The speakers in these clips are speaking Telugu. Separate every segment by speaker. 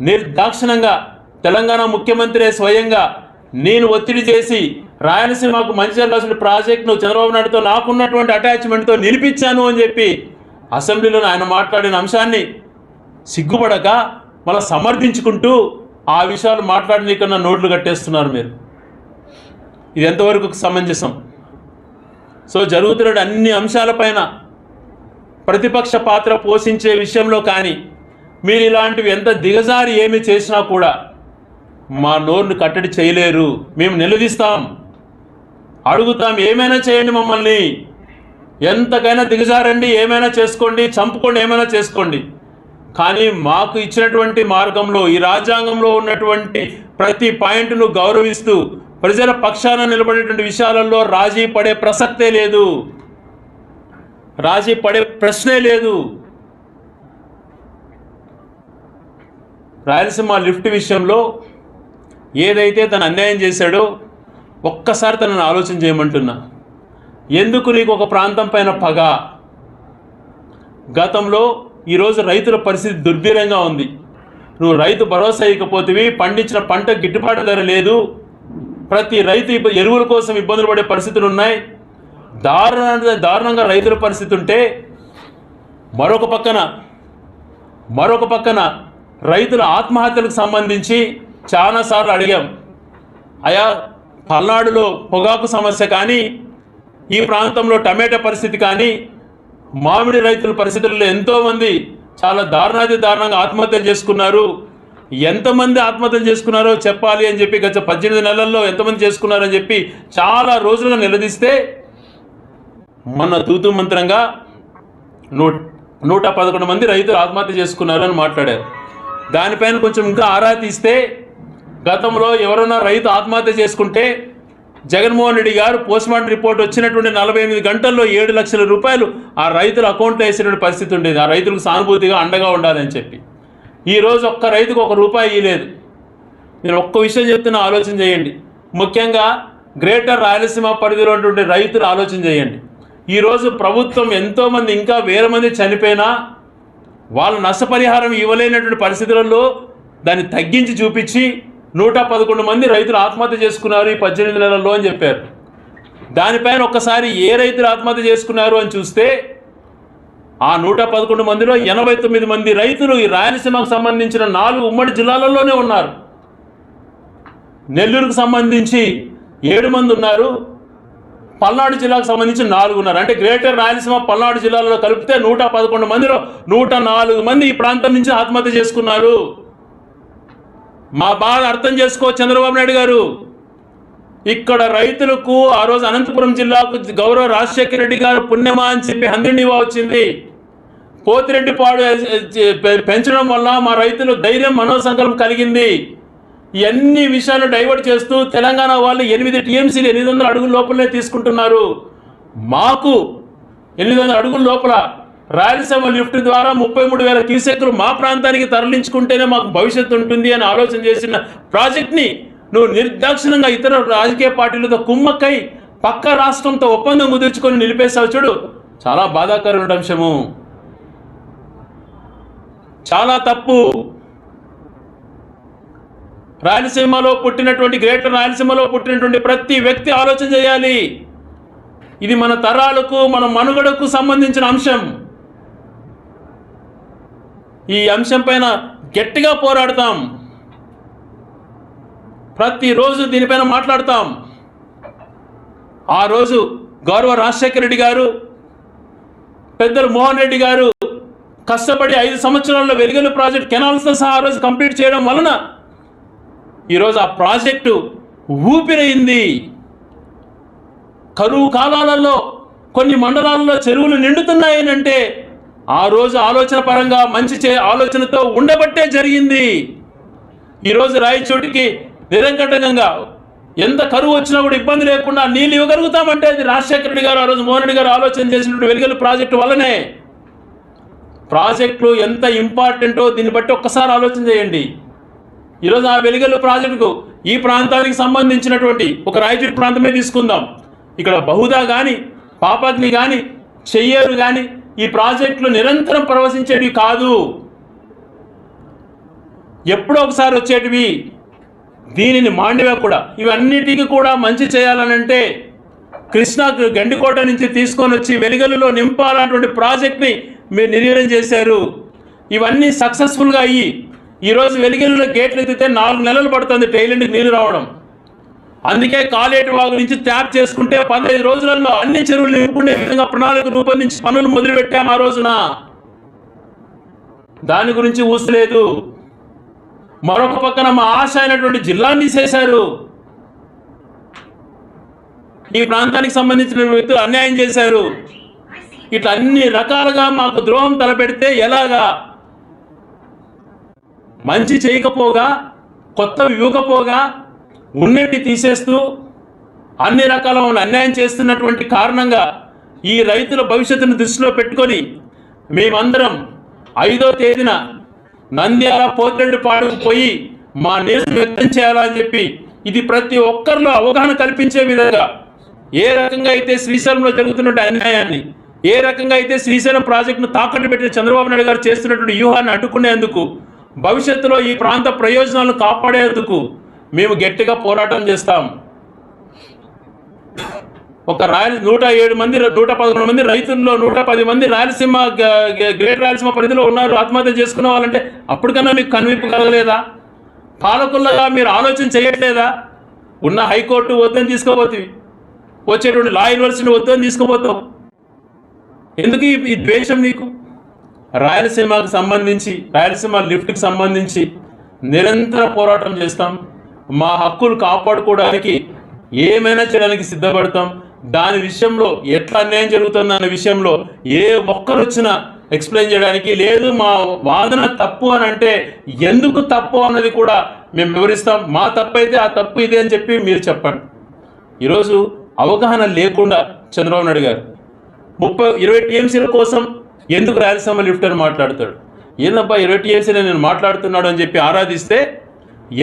Speaker 1: నిర్దాక్షిణంగా తెలంగాణ ముఖ్యమంత్రి స్వయంగా నేను ఒత్తిడి చేసి రాయలసీమకు మంచి జరగాల్సిన ప్రాజెక్టును చంద్రబాబు నాయుడుతో నాకున్నటువంటి అటాచ్మెంట్తో నిలిపించాను అని చెప్పి అసెంబ్లీలో ఆయన మాట్లాడిన అంశాన్ని సిగ్గుపడక మళ్ళీ సమర్థించుకుంటూ ఆ విషయాలు మాట్లాడిన నోట్లు కట్టేస్తున్నారు మీరు. ఇది ఎంతవరకు సమంజసం? సో జరుగుతున్న అన్ని అంశాలపైన ప్రతిపక్ష పాత్ర పోషించే విషయంలో కానీ మీరు ఇలాంటివి ఎంత దిగజారి ఏమి చేసినా కూడా మా నోరుని కట్టడి చేయలేరు. మేము నిలదీస్తాం, అడుగుతాం, ఏమైనా చేయండి, మమ్మల్ని ఎంతకైనా దిగజారండి, ఏమైనా చేసుకోండి, చంపుకోండి, ఏమైనా చేసుకోండి. కానీ మాకు ఇచ్చినటువంటి మార్గంలో ఈ రాజ్యాంగంలో ఉన్నటువంటి ప్రతి పాయింట్ను గౌరవిస్తూ ప్రజల పక్షాన నిలబడేటువంటి విషయాలలో రాజీ పడే ప్రసక్తే లేదు, రాజీ పడే ప్రశ్నే లేదు. రాయలసీమ లిఫ్ట్ విషయంలో ఏదైతే తను అన్యాయం చేశాడో ఒక్కసారి తనను ఆలోచన చేయమంటున్నా. ఎందుకు నీకు ఒక ప్రాంతం పైన పగ? గతంలో ఈరోజు రైతుల పరిస్థితి దుర్భరంగా ఉంది. నువ్వు రైతు భరోసా ఇకపోతేవి, పండించిన పంట గిట్టుబాటు ధర లేదు, ప్రతి రైతు ఎరువుల కోసం ఇబ్బందులు పడే పరిస్థితులు ఉన్నాయి. దారుణంగా రైతుల పరిస్థితి ఉంటే మరొక పక్కన రైతుల ఆత్మహత్యలకు సంబంధించి చాలాసార్లు అడిగాం. అయా పల్నాడులో పొగాకు సమస్య కానీ, ఈ ప్రాంతంలో టమాటా పరిస్థితి కానీ, మామిడి రైతుల పరిస్థితుల్లో ఎంతోమంది చాలా దారుణంగా ఆత్మహత్యలు చేసుకున్నారు. ఎంతమంది ఆత్మహత్యలు చేసుకున్నారో చెప్పాలి అని చెప్పి గత 18 నెలల్లో ఎంతమంది చేసుకున్నారని చెప్పి చాలా రోజులుగా నిలదీస్తే మొన్న తూతూ మంత్రంగా 111 మంది రైతులు ఆత్మహత్య చేసుకున్నారు అని మాట్లాడారు. దానిపైన కొంచెం ఇంకా ఆరా తీస్తే గతంలో ఎవరైనా రైతు ఆత్మహత్య చేసుకుంటే జగన్మోహన్ రెడ్డి గారు పోస్ట్మార్టం రిపోర్ట్ వచ్చినటువంటి 48 గంటల్లో 7 లక్షల రూపాయలు ఆ రైతుల అకౌంట్లో వేసినటువంటి పరిస్థితి ఉండేది. ఆ రైతులకు సానుభూతిగా అండగా ఉండాలని చెప్పి. ఈరోజు ఒక్క రైతుకు ₹1 ఇవ్వలేదు. నేను ఒక్క విషయం చెప్తున్నా, ఆలోచన చేయండి. ముఖ్యంగా గ్రేటర్ రాయలసీమ పరిధిలో ఉన్నటువంటి రైతులు ఆలోచన చేయండి. ఈరోజు ప్రభుత్వం ఎంతోమంది ఇంకా వేల మంది చనిపోయినా వాళ్ళు నష్టపరిహారం ఇవ్వలేనటువంటి పరిస్థితులలో దాన్ని తగ్గించి చూపించి 111 మంది రైతులు ఆత్మహత్య చేసుకున్నారు ఈ 18 నెలల్లో అని చెప్పారు. దానిపైన ఒక్కసారి ఏ రైతులు ఆత్మహత్య చేసుకున్నారు అని చూస్తే ఆ 111 మందిలో 89 మంది రైతులు ఈ రాయలసీమకు సంబంధించిన 4 ఉమ్మడి జిల్లాలలోనే ఉన్నారు. నెల్లూరుకు సంబంధించి 7 మంది ఉన్నారు, పల్నాడు జిల్లాకు సంబంధించి 4 ఉన్నారు. అంటే గ్రేటర్ రాయలసీమ పల్నాడు జిల్లాలో కలిపితే 111 మందిలో 104 మంది ఈ ప్రాంతం నుంచి ఆత్మహత్య చేసుకున్నారు. మా బాధ అర్థం చేసుకో చంద్రబాబు నాయుడు గారు. ఇక్కడ రైతులకు ఆ రోజు అనంతపురం జిల్లాకు గౌరవ రాజశేఖర రెడ్డి గారు పుణ్యమా అని చెప్పి హంద్రినివా వచ్చింది. పోతిరెడ్డిపాడు పెంచడం వల్ల మా రైతులు ధైర్యం మనోసంకల్పం కలిగింది. ఇవన్నీ విషయాలు డైవర్ట్ చేస్తూ తెలంగాణ వాళ్ళు 8 టీఎంసీలు 800 అడుగుల లోపలనే తీసుకుంటున్నారు. మాకు 800 అడుగుల లోపల రాయలసీమ లిఫ్ట్ ద్వారా 33,000 క్యూసెక్లు మా ప్రాంతానికి తరలించుకుంటేనే మాకు భవిష్యత్తు ఉంటుంది అని ఆలోచన చేసిన ప్రాజెక్ట్ని నువ్వు నిర్దాక్షిణంగా ఇతర రాజకీయ పార్టీలతో కుమ్మక్కై పక్క రాష్ట్రంతో ఒప్పందం కుదుర్చుకొని నిలిపేసావు చూడు. చాలా బాధాకరమైన అంశము, చాలా తప్పు. రాయలసీమలో పుట్టినటువంటి గ్రేటర్ రాయలసీమలో పుట్టినటువంటి ప్రతి వ్యక్తి ఆలోచన చేయాలి. ఇది మన తరాలకు మన మనుగడకు సంబంధించిన అంశం. ఈ అంశం పైన గట్టిగా పోరాడతాం, ప్రతిరోజు దీనిపైన మాట్లాడతాం. ఆ రోజు గౌరవ రాజశేఖర రెడ్డి గారు, పెద్దలు మోహన్ రెడ్డి గారు కష్టపడి 5 సంవత్సరాల్లో వెలుగలు ప్రాజెక్ట్ కెనాల్స్తో సహా ఆ రోజు కంప్లీట్ చేయడం వలన ఈరోజు ఆ ప్రాజెక్టు ఊపిరైంది. కరువు కాలాలలో కొన్ని మండలాలలో చెరువులు నిండుతున్నాయని అంటే ఆ రోజు ఆలోచన పరంగా మంచి ఆలోచనతో ఉండబట్టే జరిగింది. ఈరోజు రాయచోటికి నిరంకటంగా ఎంత కరువు వచ్చినా కూడా ఇబ్బంది లేకుండా నీళ్ళు ఇవ్వగలుగుతామంటే అది రాజశేఖర రెడ్డి గారు, ఆ రోజు మోహన్ రెడ్డి గారు ఆలోచన చేసినటువంటి వెలుగలు ప్రాజెక్టు వల్లనే. ప్రాజెక్టులు ఎంత ఇంపార్టెంటో దీన్ని బట్టి ఒక్కసారి ఆలోచన చేయండి. ఈరోజు ఆ వెలుగలు ప్రాజెక్టుకు ఈ ప్రాంతానికి సంబంధించినటువంటి ఒక రాయచోటి ప్రాంతమే తీసుకుందాం. ఇక్కడ బహుదా కానీ, పాపగ్ని కానీ, చెయ్యేరు కానీ ఈ ప్రాజెక్టులు నిరంతరం ప్రవహించేవి కాదు. ఎప్పుడో ఒకసారి వచ్చేటివి. దీనిని మాండవ్య కూడా ఇవన్నిటికీ కూడా మంచి చేయాలనంటే కృష్ణా గండికోట నుంచి తీసుకొని వచ్చి వెలిగలులో నింపాలన్నటువంటి ప్రాజెక్ట్ని మీరు నిర్వీర్యం చేశారు. ఇవన్నీ సక్సెస్ఫుల్గా అయ్యి ఈరోజు వెలిగలులో గేట్లు ఎత్తితే 4 నెలలు పడుతుంది టైలెంట్కి నీళ్ళు రావడం. అందుకే కాలేటి వాగు నుంచి ట్యాప్ చేసుకుంటే 15 రోజులలో అన్ని చెరువులు నింపుకునే విధంగా ప్రణాళిక రూపొందించి పనులు మొదలుపెట్టాము ఆ రోజున. దాని గురించి ఊసలేదు. మరొక పక్కన మా ఆశ అయినటువంటి జిల్లాని తీసేశారు. ఈ ప్రాంతానికి సంబంధించిన వ్యక్తులు అన్యాయం చేశారు. ఇట్లా అన్ని రకాలుగా మాకు ద్రోహం తలపెడితే ఎలాగా? మంచి చేయకపోగా, కొత్తవి ఇవ్వకపోగా, ఉన్నట్టు తీసేస్తూ అన్ని రకాల అన్యాయం చేస్తున్నటువంటి కారణంగా ఈ రైతుల భవిష్యత్తును దృష్టిలో పెట్టుకొని మేమందరం 5వ తేదీన నంద్యాల పోతిరెడ్డిపాడుకు పోయి మా నిరసన వ్యక్తం చేయాలని చెప్పి, ఇది ప్రతి ఒక్కరిలో అవగాహన కల్పించే విధంగా, ఏ రకంగా అయితే శ్రీశైలంలో జరుగుతున్న అన్యాయాన్ని, ఏ రకంగా అయితే శ్రీశైలం ప్రాజెక్టును తాకట్టు పెట్టిన చంద్రబాబు నాయుడు గారు చేస్తున్నటువంటి వ్యూహాన్ని అడ్డుకునేందుకు, భవిష్యత్తులో ఈ ప్రాంత ప్రయోజనాలను కాపాడేందుకు మేము గట్టిగా పోరాటం చేస్తాం. ఒక 107 మంది 111 మంది రైతుల్లో 110 మంది రాయలసీమ గ్రేటర్ రాయలసీమ పరిధిలో ఉన్నారు. ఆత్మహత్య చేసుకున్న వాళ్ళంటే అప్పటికన్నా మీకు కనువిప్పు కలగలేదా? పాలకులుగా మీరు ఆలోచన చేయట్లేదా? ఉన్న హైకోర్టు వద్దని తీసుకోబోతుంది, వచ్చేటువంటి లా యూనివర్సిటీ వద్దని తీసుకోబోతావు. ఎందుకు ఈ ద్వేషం నీకు? రాయలసీమకు సంబంధించి, రాయలసీమ లిఫ్ట్కి సంబంధించి నిరంతర పోరాటం చేస్తాం. మా హక్కులు కాపాడుకోవడానికి ఏమైనా చేయడానికి సిద్ధపడతాం. దాని విషయంలో ఎట్లా అన్యాయం జరుగుతుందన్న విషయంలో ఏ ఒక్కరు వచ్చినా ఎక్స్ప్లెయిన్ చేయడానికి లేదు. మా వాదన తప్పు అని అంటే ఎందుకు తప్పు అన్నది కూడా మేము వివరిస్తాం. మా తప్పు అయితే ఆ తప్పు ఇదే అని చెప్పి మీరు చెప్పండి. ఈరోజు అవగాహన లేకుండా చంద్రబాబు నాయుడు గారు 20 టీఎంసీల కోసం ఎందుకు రాయలసీమ లిఫ్ట్ అని మాట్లాడతాడు. ఏందబ్బా 20 టీఎంసీలు నేను మాట్లాడుతున్నాడు అని చెప్పి ఆరాధిస్తే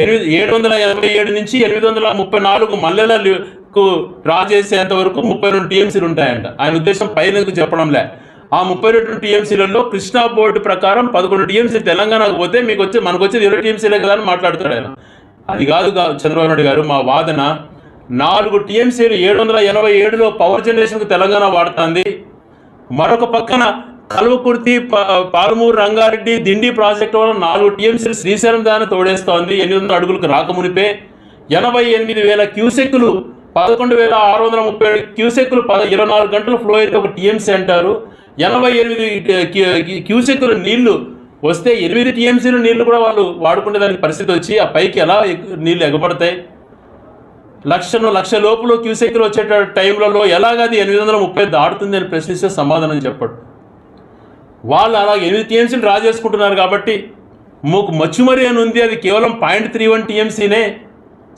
Speaker 1: 787 నుంచి 834 మల్లెలకు డ్రా చేసేంత వరకు 32 టీఎంసీలు ఉంటాయంట. ఆయన ఉద్దేశం పైన చెప్పడంలే. ఆ 32 టీఎంసీలలో కృష్ణా బోర్డు ప్రకారం 11 టీఎంసీ తెలంగాణకు పోతే మనకు వచ్చేది 20 టీఎంసీలే కదా అని మాట్లాడుతాడు ఆయన. అది కాదు చంద్రబాబు నాయుడు గారు, మా వాదన 4 టీఎంసీలు 787లో పవర్ జనరేషన్కు తెలంగాణ వాడుతుంది. మరొక పక్కన కల్వకుర్తి, పాలమూరు, రంగారెడ్డి, దిండి ప్రాజెక్టు వల్ల 4 టీఎంసీలు శ్రీశైలం దాన్ని తోడేస్తోంది. 800 అడుగులకు రాకమునిపే 88,000 క్యూసెక్కులు, 11,637 క్యూసెక్కులు 24 గంటలు ఫ్లో అయితే ఒక టీఎంసీ అంటారు. 88 క్యూసెక్కుల నీళ్లు వస్తే 8 టీఎంసీలు నీళ్లు కూడా వాళ్ళు వాడుకునే దానికి పరిస్థితి వచ్చి ఆ పైకి ఎలా నీళ్లు ఎగబడతాయి? లక్ష లోపల క్యూసెక్కులు వచ్చే టైంలలో ఎలాగది 830 దాటుతుంది అని ప్రశ్నిస్తే సమాధానం చెప్పడు. వాళ్ళు అలా 8 టీఎంసీలు డ్రా చేసుకుంటున్నారు కాబట్టి మాకు మచ్చుమరి అని ఉంది, అది కేవలం 0.31 టీఎంసీనే.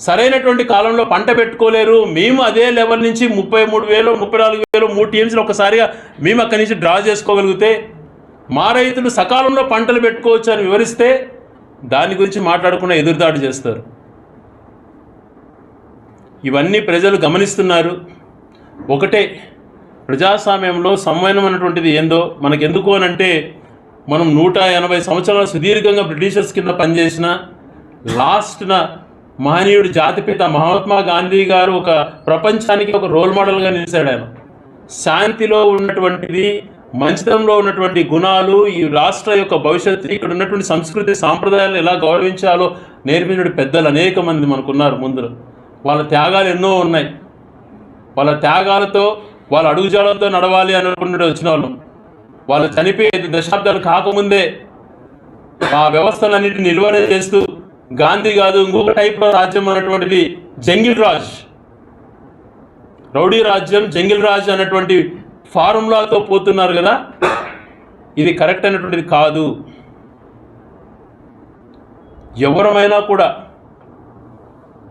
Speaker 1: సరైనటువంటి కాలంలో పంట పెట్టుకోలేరు. మేము అదే లెవెల్ నుంచి 33,000 34,000 3 టీఎంసీలు ఒకసారిగా మేము అక్కడి నుంచి డ్రా చేసుకోగలిగితే మా రైతులు సకాలంలో పంటలు పెట్టుకోవచ్చు అని వివరిస్తే దాని గురించి మాట్లాడకుండా ఎదురుదాడి చేస్తారు. ఇవన్నీ ప్రజలు గమనిస్తున్నారు. ఒకటే, ప్రజాస్వామ్యంలో సంవయనం అన్నటువంటిది ఏందో మనకెందుకు అని అంటే, మనం 180 సంవత్సరాలు సుదీర్ఘంగా బ్రిటిషర్స్ కింద పనిచేసిన లాస్ట్న మహనీయుడు జాతిపిత మహాత్మా గాంధీ గారు ఒక ప్రపంచానికి ఒక రోల్ మోడల్గా నిలిచాడు. ఆయన శాంతిలో ఉన్నటువంటిది, మంచితనంలో ఉన్నటువంటి గుణాలు, ఈ రాష్ట్ర యొక్క భవిష్యత్తు, ఇక్కడ ఉన్నటువంటి సంస్కృతి సాంప్రదాయాలు ఎలా గౌరవించాలో నేర్పిన పెద్దలు అనేక మంది మనకున్నారు ముందు. వాళ్ళ త్యాగాలు ఎన్నో ఉన్నాయి. వాళ్ళ త్యాగాలతో, వాళ్ళ అడుగుజాడలతో నడవాలి అనుకుంటూ వచ్చిన వాళ్ళు. వాళ్ళు చనిపోయే 5 దశాబ్దాలు కాకముందే ఆ వ్యవస్థలన్నింటినీ నిలువన చేస్తూ, గాంధీ కాదు ఇంకొక టైప్లో రాజ్యం అన్నటువంటిది జంగిల్ రాజ్, రౌడీ రాజ్యం, జంగిల్ రాజ్ అన్నటువంటి ఫార్ములాతో పోతున్నారు కదా. ఇది కరెక్ట్ అయినటువంటిది కాదు. ఎవరమైనా కూడా,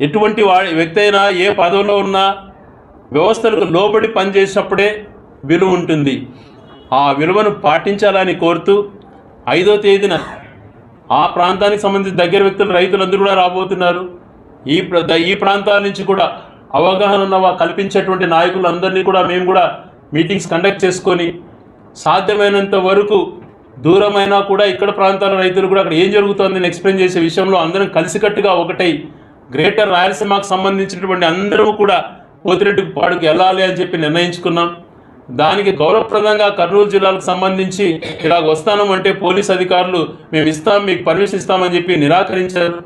Speaker 1: ఎటువంటి వ్యక్తి అయినా ఏ పదవిలో ఉన్నా వ్యవస్థలకు లోబడి పనిచేసినప్పుడే విలువ ఉంటుంది. ఆ విలువను పాటించాలని కోరుతూ 5వ తేదీన ఆ ప్రాంతానికి సంబంధించిన దగ్గర వ్యక్తులు, రైతులందరూ కూడా రాబోతున్నారు. ఈ ప్రాంతాల నుంచి కూడా అవగాహన కల్పించేటువంటి నాయకులందరినీ కూడా మేము కూడా మీటింగ్స్ కండక్ట్ చేసుకొని సాధ్యమైనంత వరకు దూరమైనా కూడా ఇక్కడ ప్రాంతాల రైతులు కూడా అక్కడ ఏం జరుగుతుందని ఎక్స్ప్లెయిన్ చేసే విషయంలో అందరం కలిసికట్టుగా ఒకటై గ్రేటర్ రాయలసీమకు సంబంధించినటువంటి అందరూ కూడా పోతిరెడ్డిపాడుకు వెళ్ళాలి అని చెప్పి నిర్ణయించుకున్నాం. దానికి గౌరవప్రదంగా కర్నూలు జిల్లాకు సంబంధించి ఇలాగ వస్తాను అంటే పోలీస్ అధికారులు మేము ఇస్తాం, మీకు పర్మిషన్ ఇస్తామని చెప్పి నిరాకరించారు.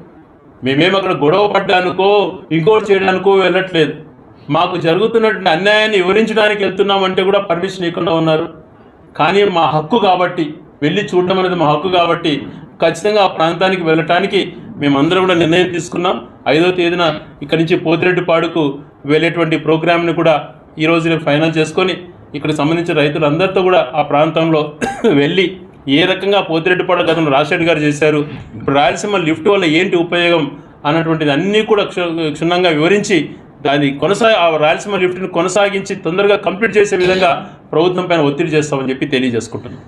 Speaker 1: మేమేం అక్కడ గొడవ పడ్డానుకో ఇంకోటి చేయడానికో వెళ్ళట్లేదు. మాకు జరుగుతున్నటువంటి అన్యాయాన్ని వివరించడానికి వెళ్తున్నామంటే కూడా పర్మిషన్ ఇవ్వకుండా ఉన్నారు. కానీ మా హక్కు కాబట్టి, వెళ్ళి చూడడం అనేది మా హక్కు కాబట్టి ఖచ్చితంగా ఆ ప్రాంతానికి వెళ్ళటానికి మేమందరం కూడా నిర్ణయం తీసుకున్నాం. 5వ తేదీన ఇక్కడి నుంచి పోతిరెడ్డిపాడుకు వెళ్ళేటువంటి ప్రోగ్రామ్ని కూడా ఈరోజు ఫైనల్ చేసుకొని ఇక్కడ సంబంధించిన రైతులందరితో కూడా ఆ ప్రాంతంలో వెళ్ళి ఏ రకంగా పోతిరెడ్డిపాడు గతంలో రాజశేఖర్ గారు చేశారు, ఇప్పుడు రాయలసీమ లిఫ్ట్ వల్ల ఏంటి ఉపయోగం అన్నటువంటిది అన్నీ కూడా క్షుణ్ణంగా వివరించి దాన్ని ఆ రాయలసీమ లిఫ్ట్ని కొనసాగించి తొందరగా కంప్లీట్ చేసే విధంగా ప్రభుత్వం పైన ఒత్తిడి చేస్తామని చెప్పి తెలియజేసుకుంటున్నాం.